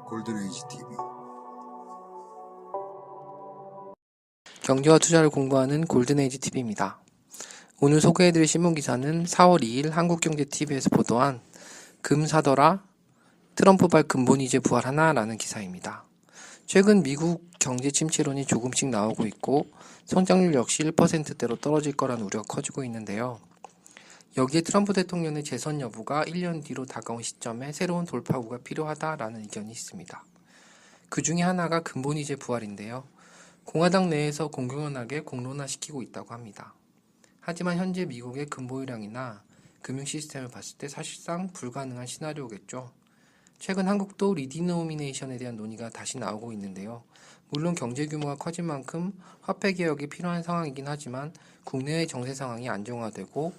골든에이지 TV. 경제와 투자를 공부하는 골든에이지 TV입니다. 오늘 소개해드릴 신문기사는 4월 2일 한국경제TV에서 보도한 금 사더라 트럼프발 근본이제 부활하나라는 기사입니다. 최근 미국 경제 침체론이 조금씩 나오고 있고 성장률 역시 1%대로 떨어질 거란 우려가 커지고 있는데요. 여기에 트럼프 대통령의 재선 여부가 1년 뒤로 다가온 시점에 새로운 돌파구가 필요하다라는 의견이 있습니다. 그 중에 하나가 근본이제 부활인데요. 공화당 내에서 공공연하게 공론화시키고 있다고 합니다. 하지만 현재 미국의 근보유량이나 금융 시스템을 봤을 때 사실상 불가능한 시나리오겠죠. 최근 한국도 리디노미네이션에 대한 논의가 다시 나오고 있는데요. 물론 경제 규모가 커진 만큼 화폐 개혁이 필요한 상황이긴 하지만 국내의 정세 상황이 안정화되고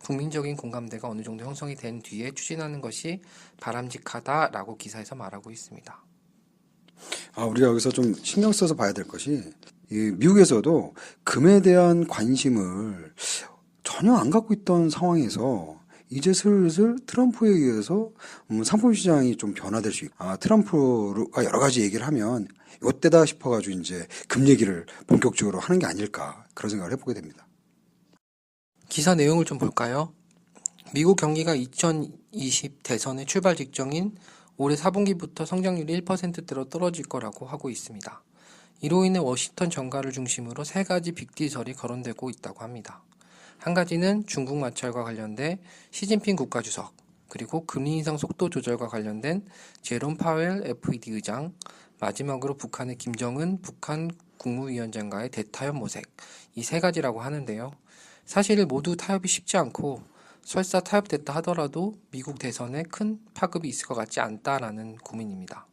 국민적인 공감대가 어느 정도 형성이 된 뒤에 추진하는 것이 바람직하다라고 기사에서 말하고 있습니다. 우리가 여기서 좀 신경 써서 봐야 될 것이, 미국에서도 금에 대한 관심을 전혀 안 갖고 있던 상황에서 이제 슬슬 트럼프에 의해서 상품 시장이 좀 변화될 수 있고, 트럼프가 여러 가지 얘기를 하면 이때다 싶어가지고 이제 금 얘기를 본격적으로 하는 게 아닐까, 그런 생각을 해보게 됩니다. 기사 내용을 좀 볼까요? 미국 경기가 2020 대선의 출발 직전인 올해 4분기부터 성장률이 1%대로 떨어질 거라고 하고 있습니다. 이로 인해 워싱턴 정가를 중심으로 세 가지 빅디설이 거론되고 있다고 합니다. 한 가지는 중국 마찰과 관련된 시진핑 국가주석, 그리고 금리 인상 속도 조절과 관련된 제롬 파웰 FED 의장, 마지막으로 북한의 김정은 북한 국무위원장과의 대타협 모색, 이 세 가지라고 하는데요. 사실 모두 타협이 쉽지 않고 설사 타협됐다 하더라도 미국 대선에 큰 파급이 있을 것 같지 않다라는 고민입니다.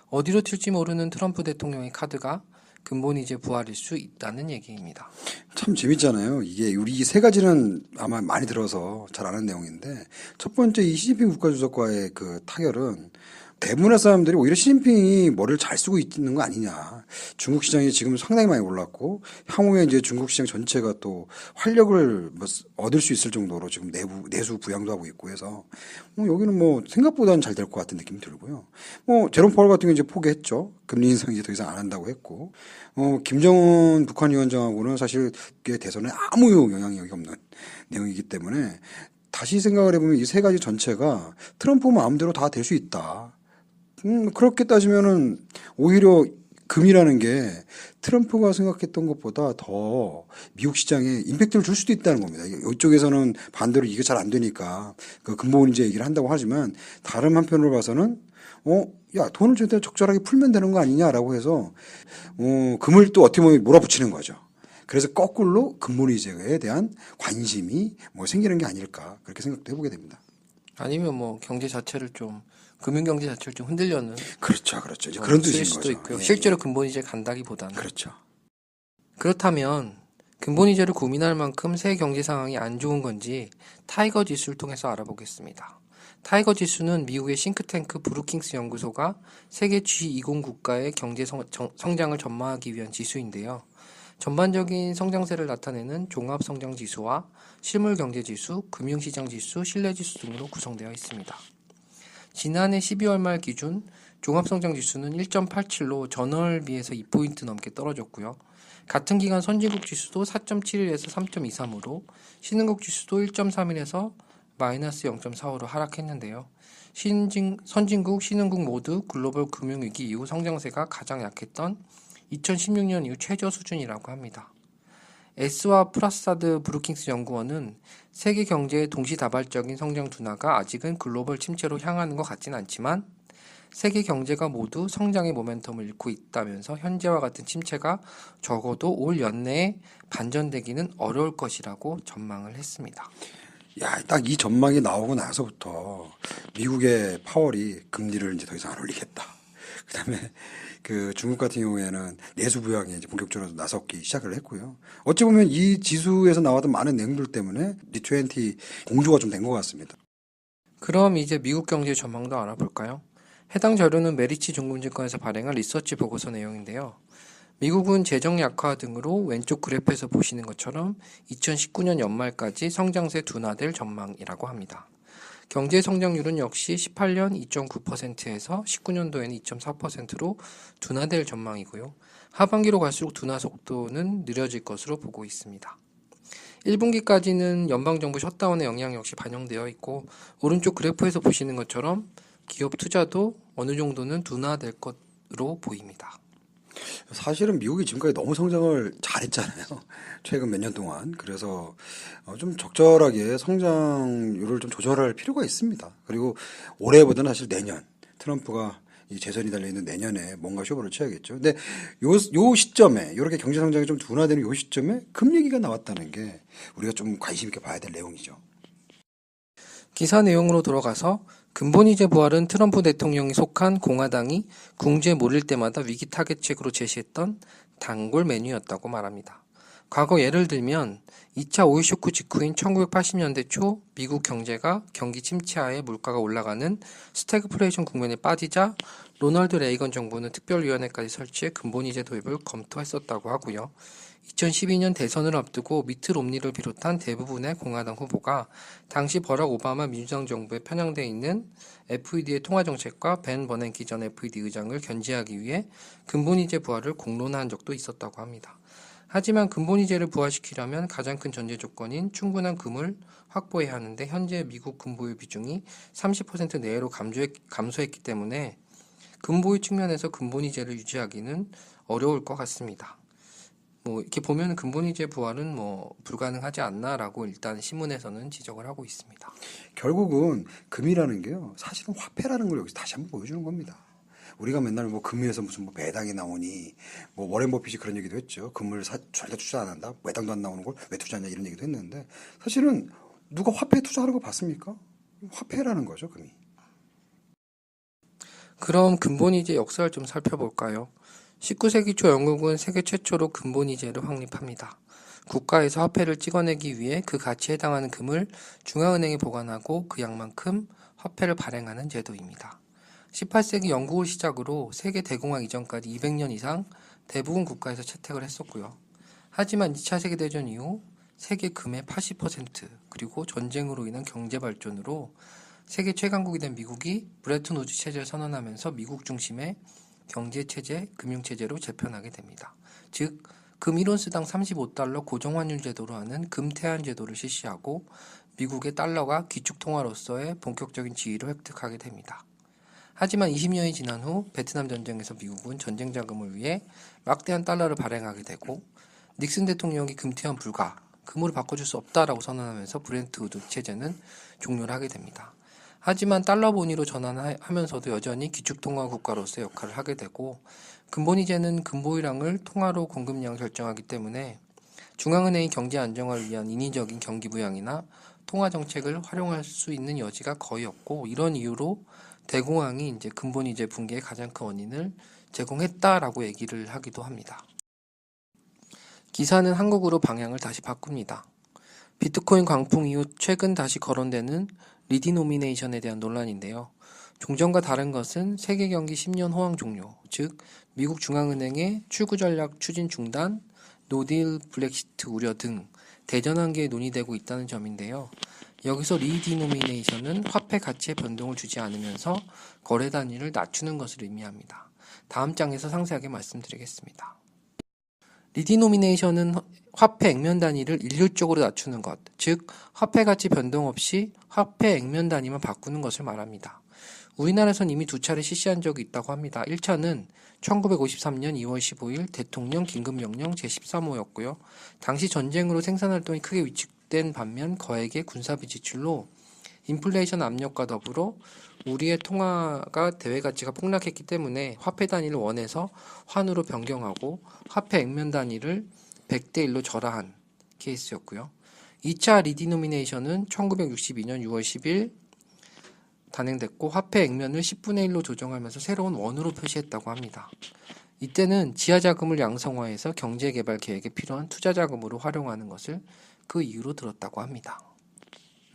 어디로 튈지 모르는 트럼프 대통령의 카드가 근본이제 부활일 수 있다는 얘기입니다. 참 재밌잖아요. 이게 우리 이 세 가지는 아마 많이 들어서 잘 아는 내용인데, 첫 번째 이 시진핑 국가주석과의 그 타결은 대부분의 사람들이 오히려 시진핑이 머리를 잘 쓰고 있는 거 아니냐. 중국 시장이 지금 상당히 많이 올랐고 향후에 이제 중국 시장 전체가 또 활력을 얻을 수 있을 정도로 지금 내수 부양도 하고 있고 해서 여기는 생각보다는 잘 될 것 같은 느낌이 들고요. 제롬 파월 같은 경우 이제 포기했죠. 금리 인상 이제 더 이상 안 한다고 했고, 김정은 북한 위원장하고는 사실 대선에 아무 영향력이 없는 내용이기 때문에 다시 생각을 해보면 이 세 가지 전체가 트럼프 마음대로 다 될 수 있다. 그렇게 따지면은 오히려 금이라는 게 트럼프가 생각했던 것보다 더 미국 시장에 임팩트를 줄 수도 있다는 겁니다. 이쪽에서는 반대로 이게 잘 안 되니까 그 근본이제 얘기를 한다고 하지만, 다른 한편으로 봐서는 야, 돈을 제대로 적절하게 풀면 되는 거 아니냐라고 해서 금을 또 어떻게 보면 몰아붙이는 거죠. 그래서 거꾸로 근본이제에 대한 관심이 생기는 게 아닐까, 그렇게 생각도 해보게 됩니다. 아니면 경제 자체를 좀 금융 경제 자체를 좀 흔들려는 그렇죠. 이제 그런 뜻인 수도 거죠. 있고요. 예, 실제로 근본이제 간다기보다는. 그렇죠. 그렇다면 근본이제를 고민할 만큼 새 경제 상황이 안 좋은 건지 타이거 지수를 통해서 알아보겠습니다. 타이거 지수는 미국의 싱크탱크 브루킹스 연구소가 세계 G20 국가의 경제 성장을 전망하기 위한 지수인데요. 전반적인 성장세를 나타내는 종합성장지수와 실물경제지수, 금융시장지수, 신뢰지수 등으로 구성되어 있습니다. 지난해 12월 말 기준 종합성장지수는 1.87로 전월에 비해서 2포인트 넘게 떨어졌고요. 같은 기간 선진국 지수도 4.71에서 3.23으로, 신흥국 지수도 1.31에서 마이너스 0.45로 하락했는데요. 선진국, 신흥국 모두 글로벌 금융위기 이후 성장세가 가장 약했던 2016년 이후 최저 수준이라고 합니다. S와 프라사드 브루킹스 연구원은 세계 경제의 동시다발적인 성장 둔화가 아직은 글로벌 침체로 향하는 것 같진 않지만 세계 경제가 모두 성장의 모멘텀을 잃고 있다면서 현재와 같은 침체가 적어도 올 연내에 반전되기는 어려울 것이라고 전망을 했습니다. 야, 딱 이 전망이 나오고 나서부터 미국의 파월이 금리를 이제 더 이상 안 올리겠다. 그다음에 중국 같은 경우에는 내수 부양에 이제 본격적으로 나섰기 시작을 했고요. 어찌 보면 이 지수에서 나왔던 많은 내용들 때문에 G20 공조가 좀 된 것 같습니다. 그럼 이제 미국 경제 전망도 알아볼까요? 해당 자료는 메리츠 중금증권에서 발행한 리서치 보고서 내용인데요. 미국은 재정 약화 등으로 왼쪽 그래프에서 보시는 것처럼 2019년 연말까지 성장세 둔화될 전망이라고 합니다. 경제 성장률은 역시 18년 2.9%에서 19년도에는 2.4%로 둔화될 전망이고요. 하반기로 갈수록 둔화 속도는 느려질 것으로 보고 있습니다. 1분기까지는 연방정부 셧다운의 영향 역시 반영되어 있고 오른쪽 그래프에서 보시는 것처럼 기업 투자도 어느 정도는 둔화될 것으로 보입니다. 사실은 미국이 지금까지 너무 성장을 잘했잖아요. 최근 몇 년 동안. 그래서 좀 적절하게 성장률을 좀 조절할 필요가 있습니다. 그리고 올해보다는 사실 내년, 트럼프가 이 재선이 달려있는 내년에 뭔가 쇼부를 쳐야겠죠. 근데 요 시점에, 이렇게 경제 성장이 좀 둔화되는 요 시점에 금 얘기가 나왔다는 게 우리가 좀 관심 있게 봐야 될 내용이죠. 기사 내용으로 돌아가서 근본이제 부활은 트럼프 대통령이 속한 공화당이 궁지에 몰릴 때마다 위기 타겟책으로 제시했던 단골 메뉴였다고 말합니다. 과거 예를 들면 2차 오일 쇼크 직후인 1980년대 초 미국 경제가 경기 침체하에 물가가 올라가는 스태그플레이션 국면에 빠지자 로널드 레이건 정부는 특별위원회까지 설치해 근본이제 도입을 검토했었다고 하고요. 2012년 대선을 앞두고 미트 롬니를 비롯한 대부분의 공화당 후보가 당시 버락 오바마 민주당 정부에 편향되어 있는 FED의 통화정책과 벤 버냉키 전 FED 의장을 견제하기 위해 근본이제 부활을 공론화한 적도 있었다고 합니다. 하지만 근본이제를 부활시키려면 가장 큰 전제 조건인 충분한 금을 확보해야 하는데 현재 미국 금보유 비중이 30% 내외로 감소했기 때문에 금보유 측면에서 근본이제를 유지하기는 어려울 것 같습니다. 이렇게 보면 근본이제 부활은 불가능하지 않나라고 일단 신문에서는 지적을 하고 있습니다. 결국은 금이라는 게요, 사실은 화폐라는 걸 여기서 다시 한번 보여주는 겁니다. 우리가 맨날 금에서 무슨 배당이 나오니, 워렌 버핏이 그런 얘기도 했죠. 금을 절대 투자 안 한다. 배당도 안 나오는 걸 왜 투자하냐 이런 얘기도 했는데, 사실은 누가 화폐에 투자하는 거 봤습니까? 화폐라는 거죠, 금이. 그럼 근본이제 역사를 좀 살펴볼까요? 19세기 초 영국은 세계 최초로 근본이제를 확립합니다. 국가에서 화폐를 찍어내기 위해 그 가치에 해당하는 금을 중앙은행에 보관하고 그 양만큼 화폐를 발행하는 제도입니다. 18세기 영국을 시작으로 세계 대공황 이전까지 200년 이상 대부분 국가에서 채택을 했었고요. 하지만 2차 세계대전 이후 세계 금의 80% 그리고 전쟁으로 인한 경제 발전으로 세계 최강국이 된 미국이 브레튼 우즈 체제를 선언하면서 미국 중심의 경제체제, 금융체제로 재편하게 됩니다. 즉, 금 1온스당 35달러 고정환율 제도로 하는 금태환 제도를 실시하고 미국의 달러가 기축통화로서의 본격적인 지위를 획득하게 됩니다. 하지만 20년이 지난 후 베트남 전쟁에서 미국은 전쟁 자금을 위해 막대한 달러를 발행하게 되고 닉슨 대통령이 금태환 불가, 금으로 바꿔줄 수 없다라고 선언하면서 브렌트 우드 체제는 종료를 하게 됩니다. 하지만 달러 본위로 전환하면서도 여전히 기축통화 국가로서의 역할을 하게 되고 근본이제는 금보유량을 통화로 공급량을 결정하기 때문에 중앙은행이 경제 안정화를 위한 인위적인 경기 부양이나 통화 정책을 활용할 수 있는 여지가 거의 없고 이런 이유로 대공황이 이제 근본이제 붕괴의 가장 큰 원인을 제공했다라고 얘기를 하기도 합니다. 기사는 한국으로 방향을 다시 바꿉니다. 비트코인 광풍 이후 최근 다시 거론되는 리디노미네이션에 대한 논란인데요. 종전과 다른 것은 세계 경기 10년 호황 종료, 즉 미국 중앙은행의 출구 전략 추진 중단, 노딜 브렉시트 우려 등 대전 한계에 논의되고 있다는 점인데요. 여기서 리디노미네이션은 화폐 가치의 변동을 주지 않으면서 거래 단위를 낮추는 것을 의미합니다. 다음 장에서 상세하게 말씀드리겠습니다. 리디노미네이션은 화폐 액면 단위를 일률적으로 낮추는 것, 즉 화폐 가치 변동 없이 화폐 액면 단위만 바꾸는 것을 말합니다. 우리나라에선 이미 2차례 실시한 적이 있다고 합니다. 1차는 1953년 2월 15일 대통령 긴급명령 제13호였고요. 당시 전쟁으로 생산활동이 크게 위축된 반면 거액의 군사비 지출로 인플레이션 압력과 더불어 우리의 통화가 대외 가치가 폭락했기 때문에 화폐 단위를 원해서 환으로 변경하고 화폐 액면 단위를 100대 1로 절하한 케이스였고요. 2차 리디노미네이션은 1962년 6월 10일 단행됐고 화폐 액면을 10분의 1로 조정하면서 새로운 원으로 표시했다고 합니다. 이때는 지하자금을 양성화해서 경제개발 계획에 필요한 투자자금으로 활용하는 것을 그 이유로 들었다고 합니다.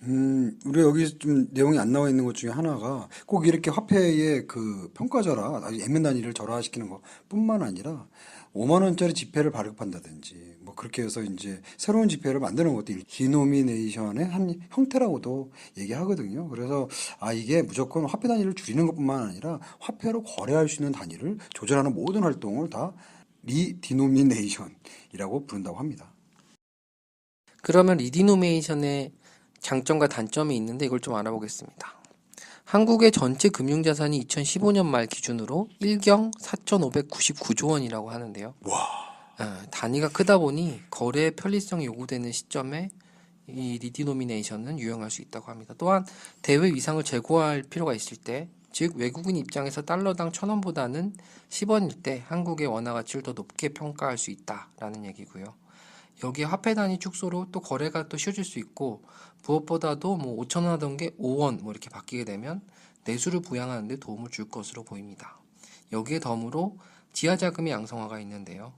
우리 여기 좀 내용이 안 나와 있는 것 중에 하나가 꼭 이렇게 화폐의 그 평가절하, 아주 액면 단위를 절하시키는 것 뿐만 아니라 5만 원짜리 지폐를 발급한다든지 뭐 그렇게 해서 이제 새로운 지폐를 만드는 것도 디노미네이션의 한 형태라고도 얘기하거든요. 그래서 이게 무조건 화폐 단위를 줄이는 것뿐만 아니라 화폐로 거래할 수 있는 단위를 조절하는 모든 활동을 다 리디노미네이션이라고 부른다고 합니다. 그러면 리디노미네이션의 장점과 단점이 있는데 이걸 좀 알아보겠습니다. 한국의 전체 금융자산이 2015년 말 기준으로 1경 4,599조 원이라고 하는데요. 단위가 크다 보니 거래의 편리성이 요구되는 시점에 이 리디노미네이션은 유용할 수 있다고 합니다. 또한 대외 위상을 제고할 필요가 있을 때, 즉 외국인 입장에서 달러당 1,000원보다는 10원일 때 한국의 원화 가치를 더 높게 평가할 수 있다라는 얘기고요. 여기에 화폐 단위 축소로 또 거래가 또 쉬워질 수 있고, 무엇보다도 뭐 5,000원 하던 게 5원 뭐 이렇게 바뀌게 되면 내수를 부양하는 데 도움을 줄 것으로 보입니다. 여기에 덤으로 지하 자금의 양성화가 있는데요.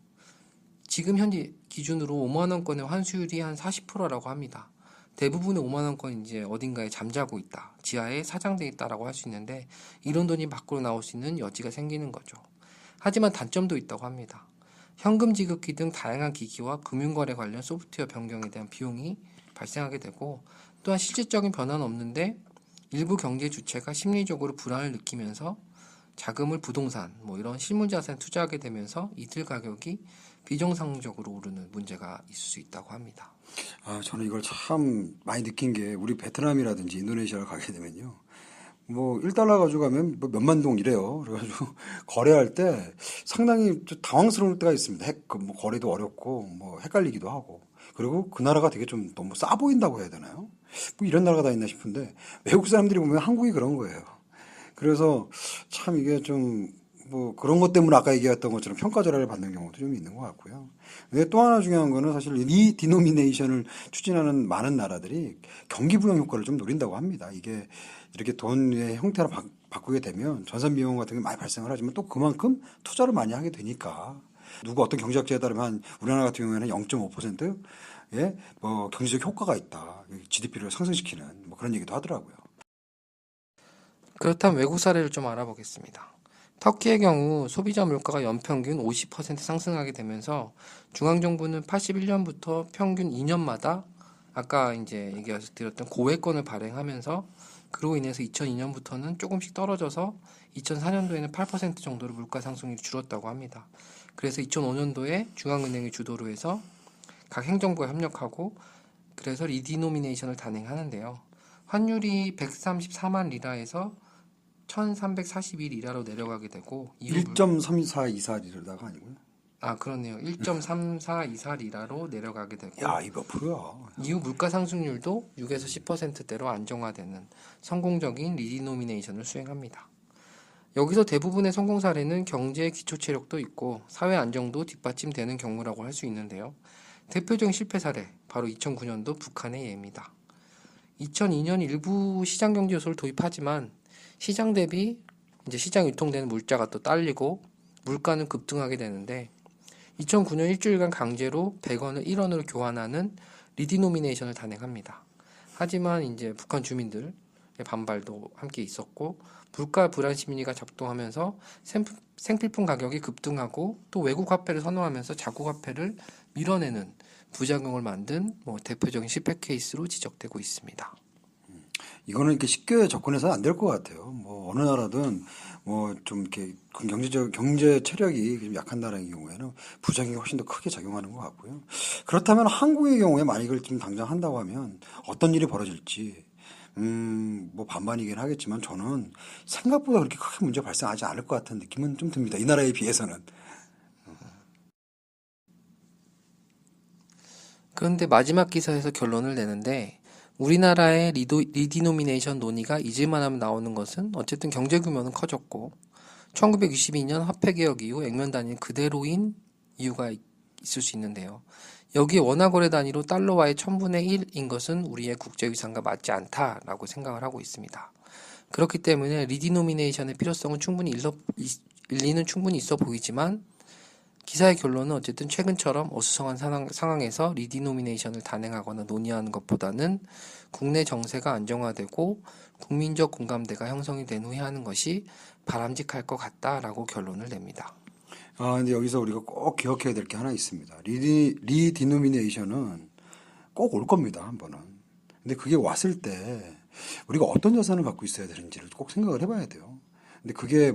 지금 현재 기준으로 5만 원권의 환수율이 한 40%라고 합니다. 대부분의 5만 원권이 이제 어딘가에 잠자고 있다, 지하에 사장돼 있다라고 할 수 있는데, 이런 돈이 밖으로 나올 수 있는 여지가 생기는 거죠. 하지만 단점도 있다고 합니다. 현금 지급기 등 다양한 기기와 금융거래 관련 소프트웨어 변경에 대한 비용이 발생하게 되고, 또한 실질적인 변화는 없는데 일부 경제 주체가 심리적으로 불안을 느끼면서 자금을 부동산, 뭐 이런 실물자산에 투자하게 되면서 이들 가격이 비정상적으로 오르는 문제가 있을 수 있다고 합니다. 저는 이걸 참 많이 느낀 게 우리 베트남이라든지 인도네시아를 가게 되면요. 뭐 1달러 가지고 가면 뭐 몇만 동 이래요. 그래가지고 거래할 때 상당히 좀 당황스러울 때가 있습니다. 뭐 거래도 어렵고 뭐 헷갈리기도 하고. 그리고 그 나라가 되게 좀 너무 싸 보인다고 해야 되나요? 뭐 이런 나라가 다 있나 싶은데 외국 사람들이 보면 한국이 그런 거예요. 그래서 참 이게 좀 뭐 그런 것 때문에 아까 얘기했던 것처럼 평가절하를 받는 경우도 좀 있는 것 같고요. 근데 또 하나 중요한 거는 사실 이 디노미네이션을 추진하는 많은 나라들이 경기 부양 효과를 좀 노린다고 합니다. 이게 이렇게 돈의 형태로 바꾸게 되면 전산 비용 같은 게 많이 발생을 하지만 또 그만큼 투자를 많이 하게 되니까 누구 어떤 경제학자에 따르면 한 우리나라 같은 경우에는 0.5%의 뭐 경제적 효과가 있다. GDP를 상승시키는 뭐 그런 얘기도 하더라고요. 그렇다면 외국 사례를 좀 알아보겠습니다. 터키의 경우 소비자 물가가 연평균 50% 상승하게 되면서 중앙정부는 81년부터 평균 2년마다 아까 이제 얘기해서 드렸던 고액권을 발행하면서, 그로 인해서 2002년부터는 조금씩 떨어져서 2004년도에는 8% 정도로 물가 상승률이 줄었다고 합니다. 그래서 2005년도에 중앙은행이 주도로 해서 각 행정부가 협력하고 그래서 리디노미네이션을 단행하는데요. 환율이 134만 리라에서 1341리라로 내려가게 되고, 1.3424리라가 아니고요. 그렇네요. 1.3424리라로 내려가게 되고, 야, 이거 몇 프로야? 이후 물가 상승률도 6에서 10%대로 안정화되는 성공적인 리디노미네이션을 수행합니다. 여기서 대부분의 성공 사례는 경제의 기초 체력도 있고 사회 안정도 뒷받침되는 경우라고 할 수 있는데요. 대표적인 실패 사례, 바로 2009년도 북한의 예입니다. 2002년 일부 시장 경제 요소를 도입하지만 시장 대비 이제 시장 유통되는 물자가 또 딸리고 물가는 급등하게 되는데, 2009년 일주일간 강제로 100원을 1원으로 교환하는 리디노미네이션을 단행합니다. 하지만 이제 북한 주민들의 반발도 함께 있었고, 물가 불안 심리가 작동하면서 생필품 가격이 급등하고 또 외국 화폐를 선호하면서 자국 화폐를 밀어내는 부작용을 만든 뭐 대표적인 실패 케이스로 지적되고 있습니다. 이거는 이렇게 쉽게 접근해서는 안 될 것 같아요. 뭐 어느 나라든 뭐 좀 이렇게 경제 체력이 좀 약한 나라의 경우에는 부작용이 훨씬 더 크게 작용하는 것 같고요. 그렇다면 한국의 경우에 만약 이걸 좀 당장 한다고 하면 어떤 일이 벌어질지 뭐 반반이긴 하겠지만 저는 생각보다 그렇게 크게 문제 발생하지 않을 것 같은 느낌은 좀 듭니다. 이 나라에 비해서는. 그런데 마지막 기사에서 결론을 내는데, 우리나라의 리디노미네이션 논의가 잊을만 하면 나오는 것은 어쨌든 경제 규모는 커졌고 1962년 화폐개혁 이후 액면 단위는 그대로인 이유가 있을 수 있는데요. 여기에 원화 거래 단위로 달러와의 1000분의 1인 것은 우리의 국제위상과 맞지 않다라고 생각을 하고 있습니다. 그렇기 때문에 리디노미네이션의 필요성은 일리는 충분히 있어 보이지만 기사의 결론은 어쨌든 최근처럼 어수선한 상황에서 리디노미네이션을 단행하거나 논의하는 것보다는 국내 정세가 안정화되고 국민적 공감대가 형성이 된 후에 하는 것이 바람직할 것 같다라고 결론을 냅니다. 근데 여기서 우리가 꼭 기억해야 될 게 하나 있습니다. 리디노미네이션은 꼭 올 겁니다, 한 번은. 근데 그게 왔을 때 우리가 어떤 자산을 갖고 있어야 되는지를 꼭 생각을 해봐야 돼요. 근데 그게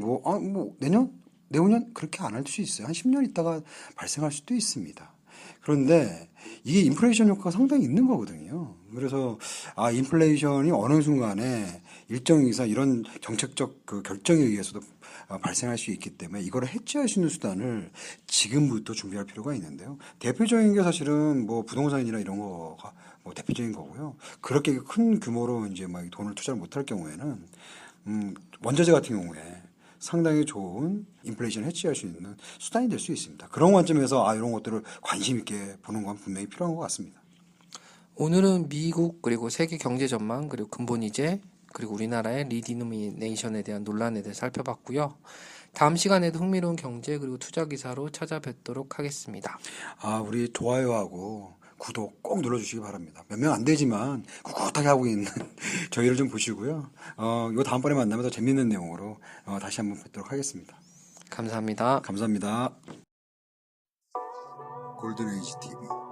내년? 내후년? 그렇게 안 할 수 있어요. 한 10년 있다가 발생할 수도 있습니다. 그런데 이게 인플레이션 효과가 상당히 있는 거거든요. 그래서 인플레이션이 어느 순간에 일정 이상 이런 정책적 그 결정에 의해서도 발생할 수 있기 때문에 이거를 해지할 수 있는 수단을 지금부터 준비할 필요가 있는데요. 대표적인 게 사실은 뭐 부동산이나 이런 거가 뭐 대표적인 거고요. 그렇게 큰 규모로 이제 막 돈을 투자를 못할 경우에는 원자재 같은 경우에 상당히 좋은 인플레이션 해치할 수 있는 수단이 될 수 있습니다. 그런 관점에서 이런 것들을 관심 있게 보는 건 분명히 필요한 것 같습니다. 오늘은 미국 그리고 세계 경제 전망 그리고 근본이제 그리고 우리나라의 리디노미네이션에 대한 논란에 대해 살펴봤고요. 다음 시간에도 흥미로운 경제 그리고 투자 기사로 찾아뵙도록 하겠습니다. 우리 좋아요하고 구독 꼭 눌러주시기 바랍니다. 몇 명 안 되지만 꿋꿋하게 하고 있는 저희를 좀 보시고요. 이거 다음번에 만나면 더 재밌는 내용으로 다시 한번 뵙도록 하겠습니다. 감사합니다. 감사합니다. 골든에이지 TV